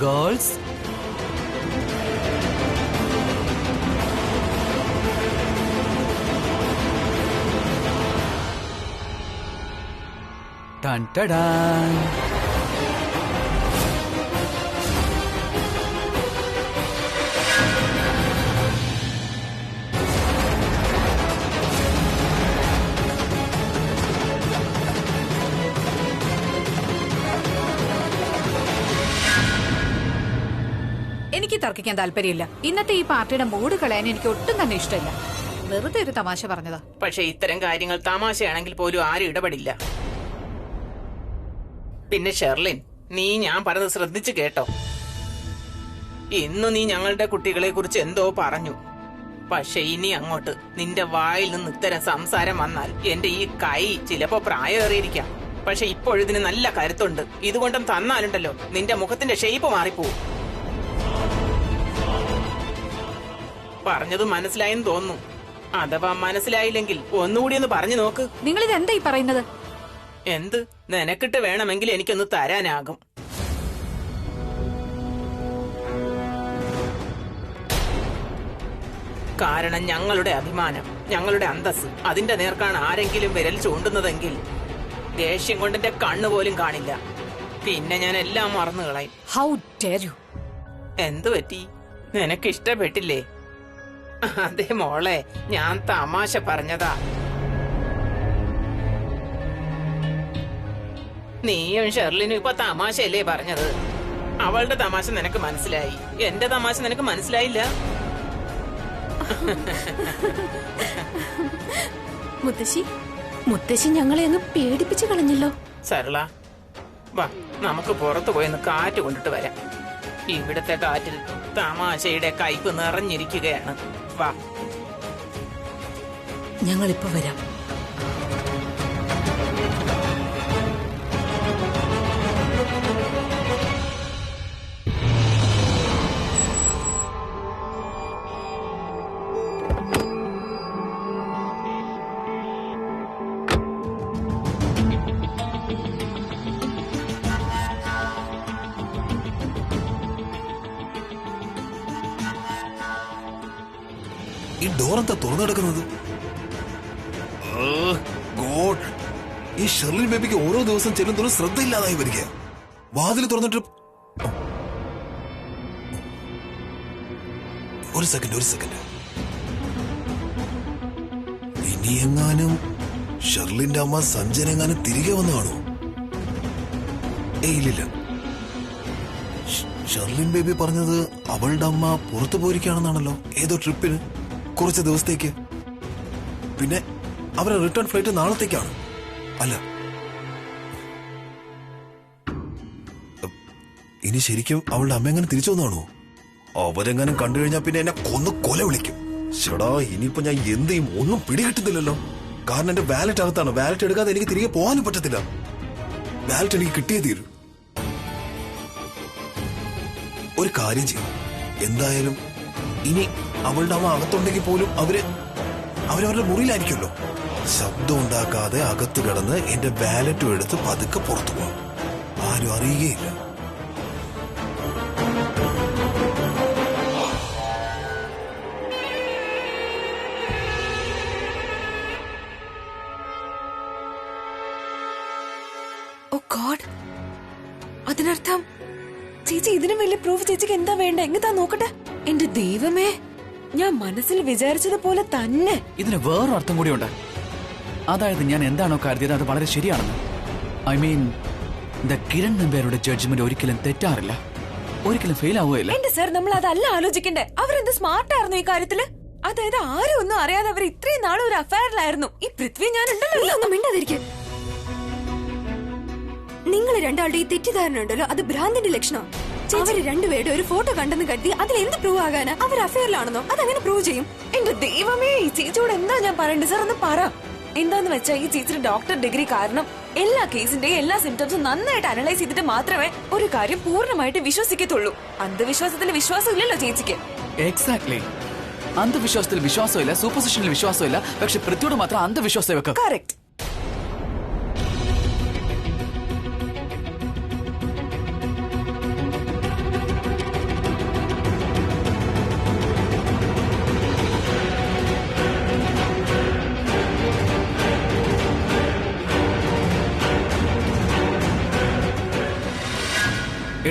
girls. Dun da dun. എനിക്ക് തർക്കിക്കാൻ താല്പര്യമില്ല. ഇന്നത്തെ ഈ പാർട്ടിയുടെ മൂഡ് കളയാൻ എനിക്ക് ഒട്ടും തന്നെ ഇഷ്ടമില്ല. വെറുതെ ഒരു തമാശ പറഞ്ഞതാ. പക്ഷെ ഇത്തരം കാര്യങ്ങൾ തമാശയാണെങ്കിൽ പോലും ആരും ഇടപെടില്ല. പിന്നെ ഷെർലിൻ, നീ ഞാൻ പറഞ്ഞത് ശ്രദ്ധിച്ചു കേട്ടോ. ഇന്നു നീ ഞങ്ങളുടെ കുട്ടികളെ കുറിച്ച് എന്തോ പറഞ്ഞു. പക്ഷെ ഇനി അങ്ങോട്ട് നിന്റെ വായിൽ നിന്ന് ഇത്തരം സംസാരം വന്നാൽ എന്റെ ഈ കൈ ചിലപ്പോ പ്രായമേറിയിരിക്കാം. പക്ഷെ ഇപ്പോഴിതിന് നല്ല കരുത്തുണ്ട്. ഇതുകൊണ്ടും തന്നാലുണ്ടല്ലോ നിന്റെ മുഖത്തിന്റെ ഷേപ്പ് മാറിപ്പോവും. പറഞ്ഞത് മനസ്സിലായെന്ന് തോന്നുന്നു. അഥവാ മനസ്സിലായില്ലെങ്കിൽ ഒന്നുകൂടി ഒന്ന് പറഞ്ഞു നോക്ക്. നിങ്ങളിത് എന്താ ഈ പറയുന്നത്? എന്ത് നിനക്കിട്ട് വേണമെങ്കിൽ എനിക്കൊന്ന് തരാനാകും. കാരണം ഞങ്ങളുടെ അഭിമാനം, ഞങ്ങളുടെ അന്തസ്, അതിന്റെ നേർക്കാണ് ആരെങ്കിലും വിരൽ ചൂണ്ടുന്നതെങ്കിൽ ദേഷ്യം കൊണ്ടെന്റെ കണ്ണുപോലും കാണില്ല. പിന്നെ ഞാൻ എല്ലാം മറന്നു കളയും. How dare you! എന്തു പറ്റി? നിനക്ക് ഇഷ്ടപ്പെട്ടില്ലേ? അതെ മോളെ, ഞാൻ തമാശ പറഞ്ഞതാ. നീയും ഷെർലിനും ഇപ്പൊ തമാശയല്ലേ പറഞ്ഞത്? അവളുടെ തമാശ നിനക്ക് മനസ്സിലായി, എന്റെ തമാശ നിനക്ക് മനസ്സിലായില്ല. മുത്തശ്ശി ഞങ്ങളെ അങ്ങ് പേടിപ്പിച്ചു കളഞ്ഞല്ലോ. സരള, വാ നമുക്ക് പുറത്തു പോയെന്ന് കാറ്റ് കൊണ്ടിട്ട് വരാം. ഇവിടുത്തെ കാറ്റിൽ തമാശയുടെ കയ്പ് നിറഞ്ഞിരിക്കുകയാണ്. വാ, ഞങ്ങളിപ്പോ വരാം. ഈ ഡോറെന്താ തുറന്നെടുക്കുന്നത്? ഈ ഷെർലിൻ ബേബിക്ക് ഓരോ ദിവസം ചെല്ലുന്നതും ശ്രദ്ധയില്ലാതായി വരിക. വാതിൽ തുറന്നിട്ട് ഒരു സെക്കൻഡ്. ഇനി എങ്ങാനും ഷെർലിന്റെ അമ്മ സഞ്ജന തിരികെ വന്നു കാണുമോ? ഇല്ലില്ല. ഷെർലിൻ ബേബി പറഞ്ഞത് അവളുടെ അമ്മ പുറത്തു പോയിരിക്കുകയാണെന്നാണല്ലോ, ഏതോ ട്രിപ്പിന് കുറച്ച് ദിവസത്തേക്ക്. പിന്നെ അവരുടെ റിട്ടേൺ ഫ്ലൈറ്റ് നാളത്തേക്കാണ്. അല്ല, ഇനി ശരിക്കും അവളുടെ അമ്മ എങ്ങനെ തിരിച്ചു വന്നാണോ? അവരെങ്ങാനും കണ്ടു കഴിഞ്ഞാൽ പിന്നെ എന്നെ കൊല വിളിക്കും. ചേടാ, ഇനിയിപ്പോ ഞാൻ എന്ത് ചെയ്യും? ഒന്നും പിടികിട്ടുന്നില്ലല്ലോ. കാരണം എന്റെ വാലറ്റ് അകത്താണ്. വാലറ്റ് എടുക്കാതെ എനിക്ക് തിരികെ പോകാനും പറ്റത്തില്ല. വാലറ്റ് എനിക്ക് കിട്ടിയേ തീരും. ഒരു കാര്യം ചെയ്യും, എന്തായാലും ഇനി അവളുടെ അമ്മ അകത്തുണ്ടെങ്കിൽ പോലും അവരവരുടെ മുറിയിലായിരിക്കുമല്ലോ. ശബ്ദം ഉണ്ടാക്കാതെ അകത്ത് കിടന്ന് എന്റെ വാലറ്റും എടുത്ത് പതുക്കെ പുറത്തു പോകും. ആരും അറിയുകയില്ല. ഓ ഗോഡ്, അതിനർത്ഥം ചേച്ചി ഇതിനും വലിയ പ്രൂഫ് ചേച്ചിക്ക് എന്താ വേണ്ട? എങ്ങതാ നോക്കട്ടെ. എന്റെ ദൈവമേ, ഞാൻ മനസ്സിൽ വിചാരിച്ചതുപോലെ തന്നെ ഇതിന് വേറൊരു അർത്ഥം കൂടിയുണ്ട്. അതായത് ഞാൻ എന്താണോ കരുതിയത് അത് വളരെ ശരിയാണെന്ന്. ഐ മീൻ, കിരൺ നമ്പ്യാരുടെ ജഡ്ജ്മെന്റ് ഒരിക്കലും തെറ്റാറില്ല, ഒരിക്കലും ഫെയിൽ ആവുകയില്ല. എന്റെ സർ, നമ്മൾ അതല്ല ആലോചിക്കണ്ടേ. അവരെന്ത് സ്മാർട്ട് ആയിരുന്നു ഈ കാര്യത്തില്. അതായത് ആരും ഒന്നും അറിയാതെ അവർ ഇത്രയും നാളും ഒരു അഫയറിലായിരുന്നു. ഈ പൃഥ്വി ഞാൻ ഉണ്ടല്ലോ. ഒന്നും മിണ്ടാതിരിക്കും. നിങ്ങൾ രണ്ടാളുടെ ഈ തെറ്റിദ്ധാരണ ഉണ്ടല്ലോ, അത് ഭ്രാന്തിന്റെ ലക്ഷണം. അവര് രണ്ടുപേരുടെ ഒരു ഫോട്ടോ കണ്ടെന്ന് കരുതി അതിൽ എന്ത് പ്രൂവ് ആകാനാ? അവർ അഫയറിലാണെന്നോ? അതങ്ങനെ പ്രൂവ് ചെയ്യും? എന്റെ ദൈവമേ, ഈ ചേച്ചിയോട് എന്താ ഞാൻ പറയണ്ടേ? സാർ ഒന്ന് പറ. എന്താന്ന് വെച്ചാൽ ഈ ചേച്ചിയുടെ ഡോക്ടർ ഡിഗ്രി കാരണം എല്ലാ കേസിന്റെയും എല്ലാ സിംറ്റംസും നന്നായിട്ട് അനലൈസ് ചെയ്തിട്ട് മാത്രമേ ഒരു കാര്യം പൂർണ്ണമായിട്ട് വിശ്വസിക്കത്തുള്ളൂ. അന്ധവിശ്വാസത്തിൽ വിശ്വാസം ഇല്ലല്ലോ ചേച്ചിക്ക്. എക്സാക്ട്ലി. അന്ധവിശ്വാസത്തിൽ വിശ്വാസമില്ല, സൂപ്പർസിഷനിൽ വിശ്വാസമില്ല. പക്ഷെ പൃഥ്വിയോട് മാത്രം അന്ധവിശ്വാസം വെക്കാം. കറക്റ്റ്.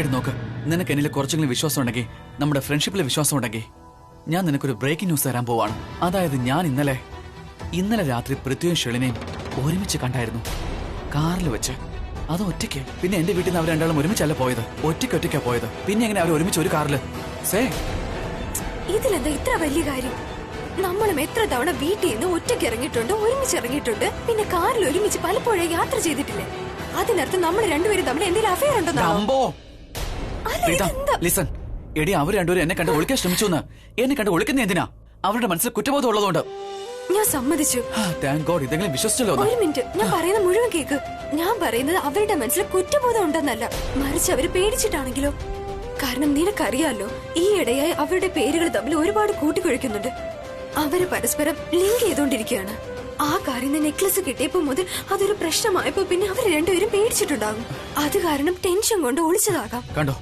എടി നോക്ക്, നിനക്ക് എന്നിൽ കുറച്ചെങ്കിലും വിശ്വാസം ഉണ്ടെങ്കിൽ, നമ്മുടെ ഫ്രണ്ട്ഷിപ്പിൽ വിശ്വാസം ഉണ്ടെങ്കിൽ, ഞാൻ നിനക്കൊരു ബ്രേക്കിംഗ് ന്യൂസ് തരാൻ പോവാണ്. അതായത് ഞാൻ ഇന്നലെ രാത്രി പൃഥ്വിയും ഷെളിനെയും ഒരുമിച്ച് കണ്ടായിരുന്നു, കാറിൽ വെച്ച്. അത് ഒറ്റയ്ക്ക്. പിന്നെ എന്റെ വീട്ടിൽ നിന്ന് അവർ രണ്ടാളും ഒരുമിച്ചല്ല പോയത്, ഒറ്റയ്ക്കാ പോയത്. പിന്നെ എങ്ങനെ അവർ ഒരുമിച്ച് ഒരു കാറില്? ഇതിലെന്താ ഇത്ര വലിയ കാര്യം? നമ്മളും എത്ര തവണ വീട്ടിൽ നിന്ന് ഒറ്റയ്ക്ക് ഇറങ്ങിയിട്ടുണ്ട്, ഒരുമിച്ച് ഇറങ്ങിയിട്ടുണ്ട്, പിന്നെ കാറിൽ ഒരുമിച്ച് പലപ്പോഴും യാത്ര ചെയ്തിട്ടില്ലേ? അതിനർത്ഥം നമ്മൾ രണ്ടുപേരും തമ്മിൽ എന്തെങ്കിലും അഫയർ ഉണ്ടെന്നോ? ലിസൺ എടി, അവർ രണ്ടുപേരും എന്നെ കണ്ട് ഒളിക്കാൻ ശ്രമിച്ചു. എന്നെ കണ്ട് ഒളിക്കുന്ന എന്തിനാ? അവരുടെ മനസ്സിൽ കുറ്റബോധം ഉള്ളതുകൊണ്ട്. ഞാൻ സമ്മതിച്ചു. താങ്ക് ഗോഡ്, ഇതെങ്കിലും വിശ്വസിച്ചല്ലോ. ഒരു മിനിറ്റ്, ഞാൻ പറയുന്ന മുഴുവൻ കേക്ക്. ഞാൻ പറയുന്നത് അവരുടെ മനസ്സിൽ കുറ്റബോധം ഉണ്ടെന്നല്ല, മറിച്ച് അവര് പേടിച്ചിട്ടാണെങ്കിലോ? കാരണം നിനക്കറിയാലോ, ഈ ഇടയായി അവരുടെ പേരുകൾ തമ്മിൽ ഒരുപാട് കൂട്ടിക്കുഴയ്ക്കുന്നുണ്ട്. അവര് പരസ്പരം ലിങ്ക് ചെയ്തോണ്ടിരിക്കുകയാണ്. ആ കാര്യം നെക്ലസ് കിട്ടിയപ്പോ മുതൽ അതൊരു പ്രശ്നമായപ്പോ പിന്നെ അവര് രണ്ടുപേരും പേടിച്ചിട്ടുണ്ടാകും. അത് കാരണം ടെൻഷൻ കൊണ്ട് ഒളിച്ചതാകാം. കണ്ടോ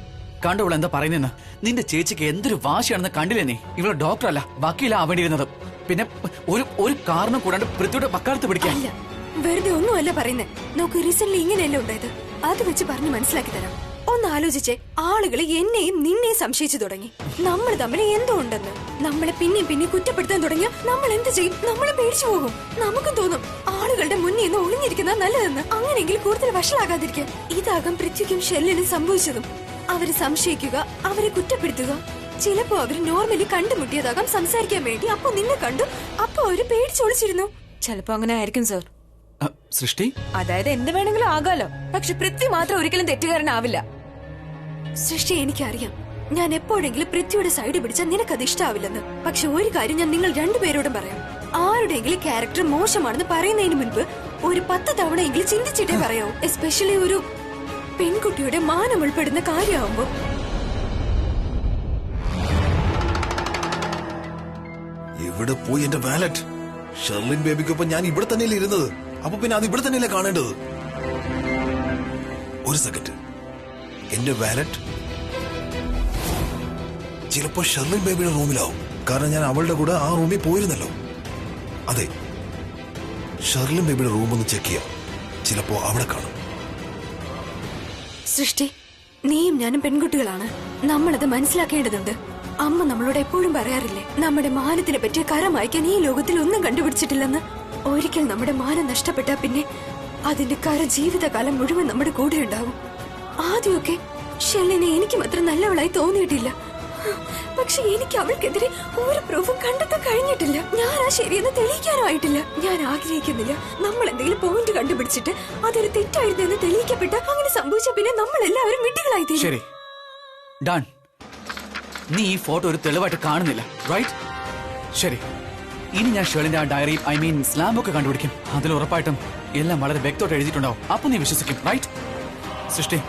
ഇവൾ എന്താ പറയുന്നെന്ന്? നിന്റെ ചേച്ചിക്ക് എന്തൊരു വാശിയാണെന്ന് കണ്ടില്ലേ നീ? ഇവള് ഡോക്ടറല്ല, വക്കീല ആവേണ്ടിയിരുന്നത്. പിന്നെ ഒരു കാരണം കൂടാണ്ട് പൃഥ്വിയുടെ വക്കാലത്ത് പിടിക്കാൻ. അല്ല, വെറുതെ ഒന്നുമല്ല പറയുന്നേ. നോക്ക്, റീസെന്റ് ഇങ്ങനെയല്ലേ ഉണ്ടായത്? അത് വെച്ച് പറഞ്ഞ് മനസ്സിലാക്കി തരാം. ഒന്ന് ആലോചിച്ചേ, ആളുകള് എന്നെയും നിന്നെയും സംശയിച്ചു തുടങ്ങി. നമ്മൾ തമ്മിൽ എന്തോ ഉണ്ടെന്ന്. നമ്മളെ പിന്നെയും കുറ്റപ്പെടുത്താൻ തുടങ്ങിയ നമ്മൾ എന്ത് ചെയ്യും? നമ്മളെ പേടിച്ചു പോകും. നമുക്കും തോന്നും ആളുകളുടെ മുന്നിൽ നിന്ന് ഒളിഞ്ഞിരിക്കുന്ന നല്ലതെന്ന്. അങ്ങനെയെങ്കിൽ കൂടുതൽ വഷളാകാതിരിക്കാൻ. ഇതാകും പൃഥ്വിക്കും ഷെല്ലിനും സംഭവിച്ചതും. അവര് സംശയിക്കുക, അവരെ കുറ്റപ്പെടുത്തുക. ചിലപ്പോ അവര് നോർമലി കണ്ടുമുട്ടിയതാകാം സംസാരിക്കാൻ വേണ്ടി. അപ്പൊ നിന്നെ കണ്ടു, അപ്പൊ അവര് പേടിച്ചൊളിച്ചിരുന്നു. ചിലപ്പോ അങ്ങനെ ആയിരിക്കും സർ. സൃഷ്ടി, അതായത് എന്ത് വേണമെങ്കിലും ആകാലോ, പക്ഷെ പൃഥ്വി മാത്രം ഒരിക്കലും തെറ്റുകാരനാവില്ല. സൃഷ്ടി, എനിക്കറിയാം ഞാൻ എപ്പോഴെങ്കിലും പൃഥ്വിയുടെ സൈഡ് പിടിച്ചാൽ നിനക്കത് ഇഷ്ടാവില്ലെന്ന്. പക്ഷെ ഒരു കാര്യം ഞാൻ നിങ്ങൾ രണ്ടുപേരോടും പറയാം. ആരുടെയെങ്കിലും ക്യാരക്ടർ മോശമാണെന്ന് പറയുന്നതിന് മുൻപ് ഒരു 10 തവണയെങ്കിലും ചിന്തിച്ചിട്ടേ പറയാവൂ. എസ്പെഷ്യലി ഒരു പെൺകുട്ടിയുടെ മാനം ഉൾപ്പെടുന്ന കാര്യമാവുമ്പോ. ഇവിടെ പോയി എന്റെ വാലറ്റ്? ഷെർലിൻ ബേബിക്കൊപ്പം ഞാൻ ഇവിടെ തന്നെയല്ലേ ഇരുന്നത്? അപ്പൊ പിന്നെ അത് ഇവിടെ തന്നെയല്ലേ കാണേണ്ടത്? ഒരു സെക്കൻഡ്, എന്റെ വാലറ്റ് ചിലപ്പോ ഷെർലിൻ ബേബിയുടെ റൂമിലാവും. കാരണം ഞാൻ അവളുടെ കൂടെ ആ റൂമിൽ പോയിരുന്നല്ലോ. അതെ, ഷെർലിൻ ബേബിയുടെ റൂം ഒന്ന് ചെക്ക് ചെയ്യാം, ചിലപ്പോ അവിടെ കാണും. സൃഷ്ടി, നീയും ഞാനും പെൺകുട്ടികളാണ്. നമ്മളത് മനസ്സിലാക്കേണ്ടതുണ്ട്. അമ്മ നമ്മളോട് എപ്പോഴും പറയാറില്ലേ, നമ്മുടെ മാനത്തിനെ പറ്റിയ കരം അയക്കാൻ ഈ ലോകത്തിൽ ഒന്നും കണ്ടുപിടിച്ചിട്ടില്ലെന്ന്. ഒരിക്കൽ നമ്മുടെ മാനം നഷ്ടപ്പെട്ടാ പിന്നെ അതിന്റെ കര ജീവിതകാലം മുഴുവൻ നമ്മുടെ കൂടെ ഉണ്ടാവും. ആദ്യമൊക്കെ ഷെല്ലിനെ എനിക്ക് മാത്രം നല്ലവളായി തോന്നിയിട്ടില്ല. പക്ഷെ എനിക്ക് അവൾക്കെതിരെ ഒരു പ്രൂഫും കണ്ടെത്താൻ കഴിഞ്ഞിട്ടില്ല. ഞാൻ ആ ശരിയെന്ന് തെളിയിക്കാനും ആയിട്ടില്ല. ഞാൻ ആഗ്രഹിക്കുന്നില്ല നമ്മൾ എന്തെങ്കിലും പോയിന്റ് കണ്ടുപിടിച്ചിട്ട് അതൊരു തെറ്റായിരുന്നു എന്ന് തെളിയിക്കപ്പെട്ട അങ്ങനെ സംഭവിച്ച പിന്നെ നമ്മൾ എല്ലാവരും വിഡ്ഢികളായി തീരും. ശരി, ഡൺ. നീ ഈ ഫോട്ടോ ഒരു തെളിവായിട്ട് കാണുന്നില്ല, റൈറ്റ്? ശരി, ഇനി ഞാൻ ഷെളിന്റെ ആ ഡയറി, സ്ലാം ബുക്ക് കണ്ടുപിടിക്കും. അതിൽ ഉറപ്പായിട്ടും എല്ലാം വളരെ വ്യക്തമായിട്ട് എഴുതിയിട്ടുണ്ടാവും. അപ്പൊ നീ വിശ്വസിക്കും, റൈറ്റ്? സൃഷ്ടി,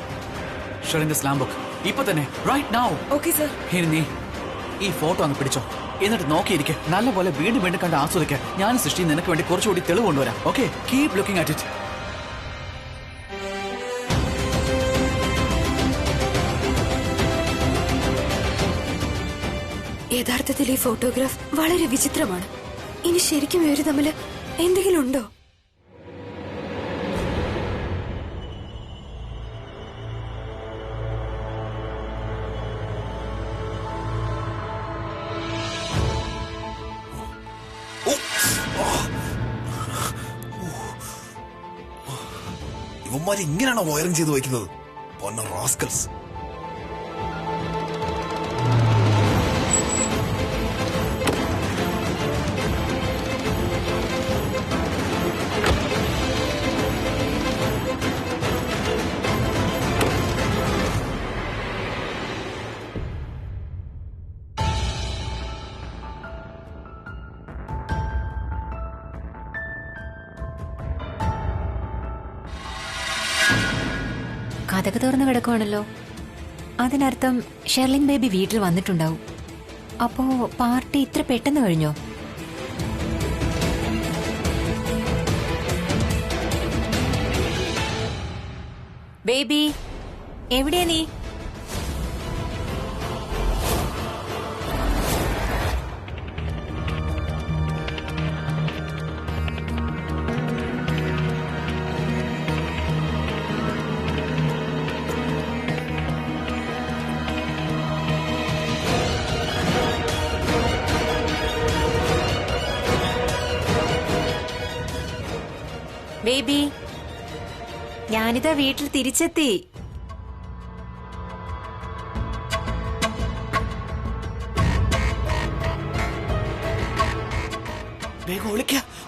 ഷെളിന്റെ സ്ലാം ബുക്ക് ഇപ്പൊ തന്നെ, റൈറ്റ് നൗ. Okay sir. ഇനി നീ ഈ ഫോട്ടോ അങ്ങ് പിടിച്ചോ, എന്നിട്ട് നോക്കിയിരിക്കെ നല്ലപോലെ വീണ്ടും വീണ്ടും കണ്ട് ആസ്വദിക്കുക. ഞാൻ സൃഷ്ടി നിനക്ക് വേണ്ടി കുറച്ചുകൂടി തെളിവ് കൊണ്ടുവരാം. Okay, keep looking at it. യഥാർത്ഥത്തിൽ ഈ ഫോട്ടോഗ്രാഫ് വളരെ വിചിത്രമാണ്. ഇനി ശരിക്കും ഇവര് തമ്മിൽ എന്തെങ്കിലും ഉണ്ടോ? ഇവന്മാർ ഇങ്ങനെയാണോ വയറിംഗ് ചെയ്ത് വയ്ക്കുന്നത്? പൊന്ന റാസ്കൽസ്. കഥക് തുറന്നു കിടക്കുവാണല്ലോ. അതിനർത്ഥം ഷെർലിൻ ബേബി വീട്ടിൽ വന്നിട്ടുണ്ടാവും. അപ്പോ പാർട്ടി ഇത്ര പെട്ടെന്ന് കഴിഞ്ഞോ? ബേബി, എവിടെയാ നീ? ബേബി, ഞാനിതാ വീട്ടിൽ തിരിച്ചെത്തി. വേഗം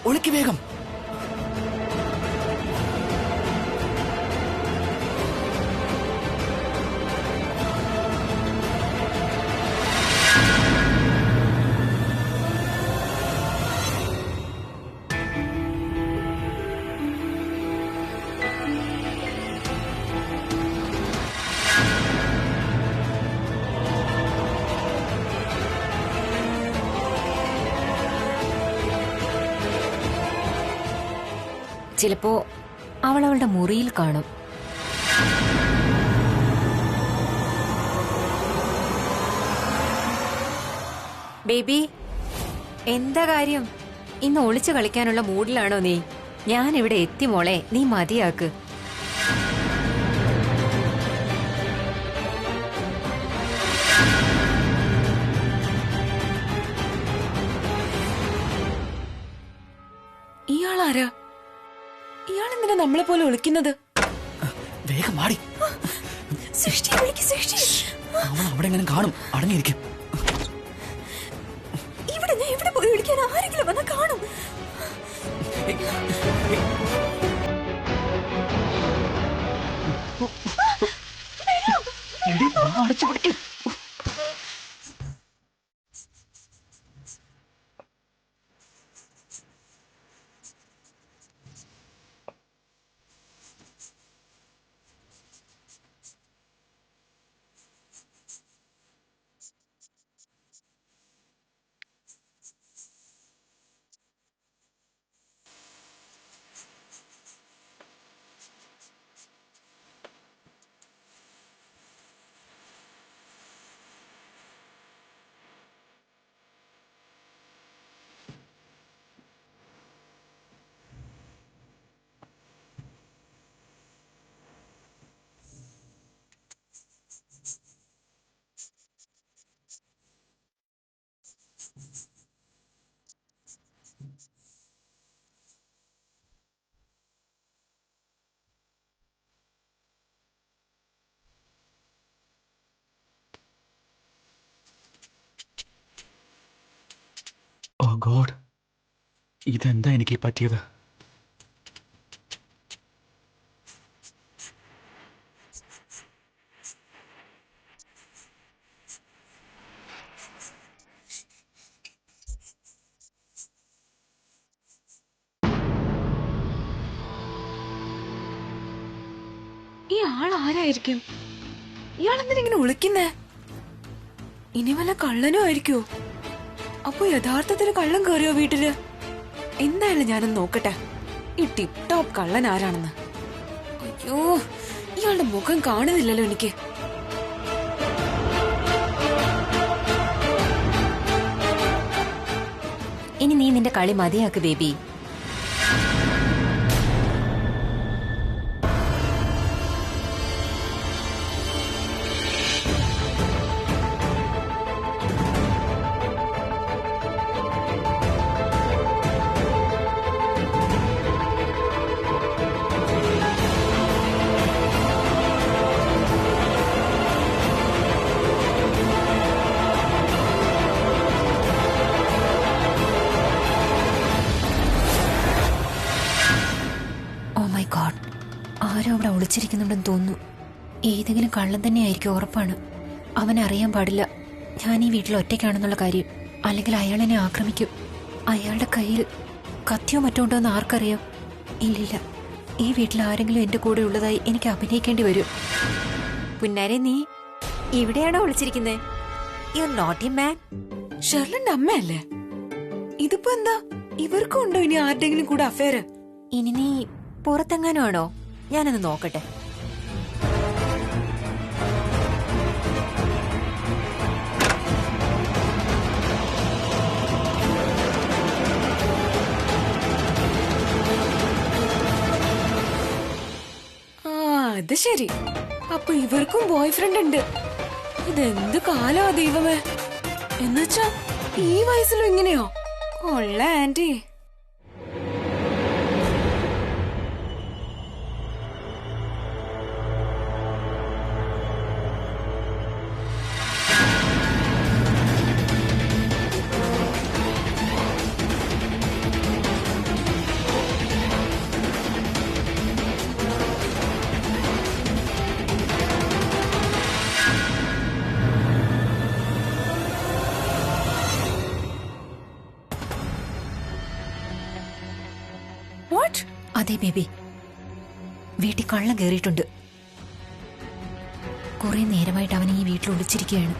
ഒളിക്ക വേഗം. ചിലപ്പോ അവളുടെ മുറിയിൽ കാണും. ബേബി, എന്താ കാര്യം? ഇന്ന് ഒളിച്ചു കളിക്കാനുള്ള മൂഡിലാണോ നീ? ഞാൻ ഇവിടെ എത്തി മോളെ, നീ മതിയാക്ക്. ഇയാളാരാ? ഇയാളെന്തിനാ നമ്മളെ പോലെ ഒളിക്കുന്നത്? വേഗം മാടി. സൃഷ്ടി വിളിക്ക്, സൃഷ്ടി. അവൾ അവിടെ എങ്ങനെ കാണും. അടങ്ങിയിരിക്കും. ഇവിടെ പോയി വിളിക്കാൻ ആരെങ്കിലും വന്നാ കാണും. അടച്ചു പിടിക്കും. ഓ ഗോഡ്, ഇതെന്താ എനിക്ക് പറ്റിയത്? ഈ ആളാരായിരിക്കും? ഇയാളെന്തിനാ ഇങ്ങനെ വിളിക്കുന്നേ? ഇനി വല്ല കള്ളനോ ആയിരിക്കോ? അപ്പൊ യഥാർത്ഥത്തിൽ കള്ളൻ കയറിയോ വീട്ടില്? എന്തായാലും ഞാനൊന്ന് നോക്കട്ടെ ഈ ടിപ് ടോപ്പ് കള്ളൻ ആരാണെന്ന്. അയ്യോ, ഇയാളുടെ മുഖം കാണുന്നില്ലല്ലോ എനിക്ക്. ഇനി നീ നിന്റെ കളി മതിയാക്ക് ബേബി. ആരോ അവിടെ ഒളിച്ചിരിക്കുന്നുണ്ടെന്ന് തോന്നുന്നു. ഏതെങ്കിലും കള്ളൻ തന്നെയായിരിക്കും, ഉറപ്പാണ്. അവനറിയാൻ പാടില്ല ഞാൻ ഈ വീട്ടിൽ ഒറ്റയ്ക്കാണെന്നുള്ള കാര്യം. അല്ലെങ്കിൽ അയാൾ എന്നെ ആക്രമിക്കും. അയാളുടെ കയ്യിൽ കത്തിയോ മറ്റോ ഉണ്ടോ എന്ന് ആർക്കറിയാം? ഇല്ലില്ല, ഈ വീട്ടിൽ ആരെങ്കിലും എന്റെ കൂടെ ഉള്ളതായി എനിക്ക് അഭിനയിക്കേണ്ടി വരും. പുന്നാരെ, നീ ഇവിടെയാണോ ഒളിച്ചിരിക്കുന്നത്? യു നോട്ടി മാൻ. ഷെർലിന്റെ അമ്മയല്ലേ ഇതിപ്പോ? എന്താ ഇവർക്കും ഉണ്ടോ ഇനി ആരുടെങ്കിലും കൂടെ അഫയർ? ഇനി നീ പുറത്തെങ്ങാനോ ആണോ? ഞാനൊന്ന് നോക്കട്ടെ. അത് ശരി, അപ്പൊ ഇവർക്കും ബോയ് ഫ്രണ്ട് ഉണ്ട്. ഇതെന്ത് കാലാ ദൈവമേ! എന്നുവെച്ചാ ഈ വയസ്സിലും ഇങ്ങനെയോ? കൊള്ള ആന്റി. വാട്ട്? അതെ ബേബി, വീട്ടിൽ കള്ളം കയറിയിട്ടുണ്ട്. കുറെ നേരമായിട്ട് അവൻ ഈ വീട്ടിൽ ഒളിച്ചിരിക്കുകയാണ്.